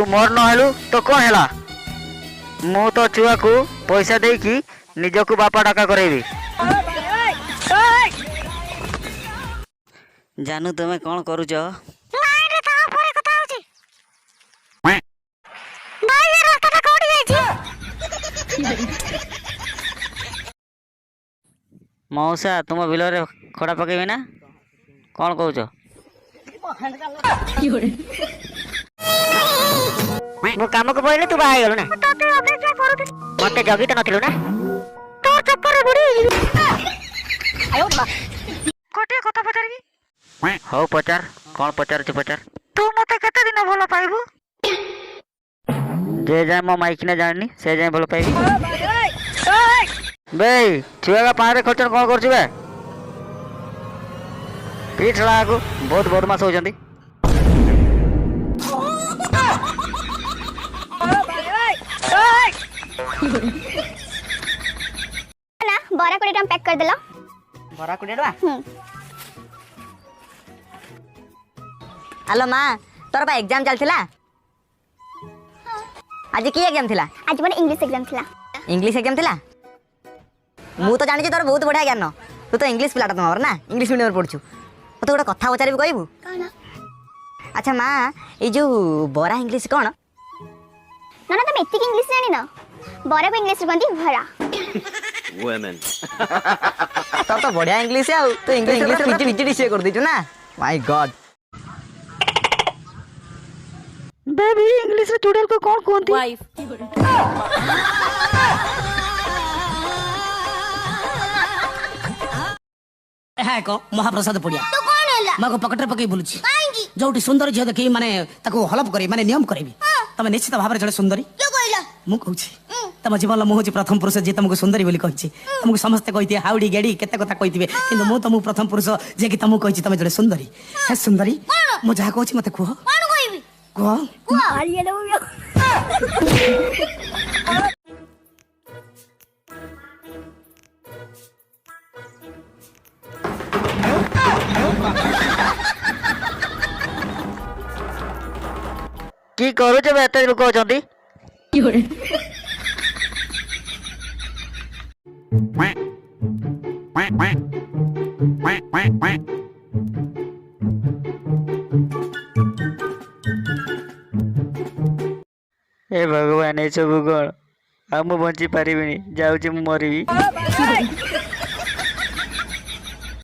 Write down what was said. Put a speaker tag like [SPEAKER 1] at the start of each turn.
[SPEAKER 1] तू मोर न हेलु तो कौन हैला मु तो छुआ को पैसा दे कि निजको बापा डाका करेबी जानू तुम कौन करूच मौसा तुम बिल खड़ा पकेबी ना कौन कौच मो काम को पड़े तू बाहर गलु ना मते जगी तो नथिलु ना तोर चक्कर बुड़ी कोटे कथा पचारबी हो पचार कौन पचार छु पचार तू मते केते दिन भलो पाइबू जे जाय मो माइक ने जाननी से जाय भलो पाइबी बे छुआ का पारे खर्च कौन करछु बे पीठ लागू बहुत बदमाश होजंती
[SPEAKER 2] ना बरा कोडी टम पैक कर देलो
[SPEAKER 3] बरा कोडी डवा हेलो मां तोर बा एग्जाम चलथिला आज की एग्जाम थिला
[SPEAKER 2] आज मोर इंग्लिश एग्जाम थिला
[SPEAKER 3] इंग्लिश एग्जाम थिला मु तो जानि जे तोर बहुत बढ़िया ज्ञान तू तो इंग्लिश पिलाटा तमर ना इंग्लिश मीडियम पढछु तो गोटा कथा पचारिबी कहबू
[SPEAKER 2] कोन
[SPEAKER 3] अच्छा मां ए जो बरा इंग्लिश कोन
[SPEAKER 2] ना ना तुम एतिक इंग्लिश जानि ना बरा को इंग्लिश कहंती भरा
[SPEAKER 4] वुमेन
[SPEAKER 3] तोर तो बढ़िया इंग्लिश है तो इंग्लिश पिटी पिटी डिश कर देछु ना माय गॉड
[SPEAKER 1] बेबी इंग्लिश रे चुड़ैल को कौन कहंती
[SPEAKER 5] वाइफ
[SPEAKER 6] है को महाप्रसाद पड़िया
[SPEAKER 2] तो कोन हैला
[SPEAKER 6] माको पकटरे पकई बोलुची
[SPEAKER 2] काहेकी
[SPEAKER 6] जोटी सुंदर झियो देखि माने ताको हलप करी माने नियम करबी तमे निश्चित भाबरे जड़े सुंदरी
[SPEAKER 2] के कहला
[SPEAKER 6] मु कहूची तम जीवन मु होची प्रथम पुरुष जे तुमको सुंदरी बोली कहची तुमको समस्त कहिते हाउडी गेडी केते कथा कहितबे किंतु मु तुमको प्रथम पुरुष जे कि तुमको कहची तमे जड़े सुंदरी है सुंदरी मु जा कहची मते कुह
[SPEAKER 2] कोन कहबी
[SPEAKER 6] कुह
[SPEAKER 2] आलिए लो
[SPEAKER 1] की करूच बे एते लोक अछंती ए भगवान ए सब कौन आ मु बंची पारिबिनी जाउची मु मरिबी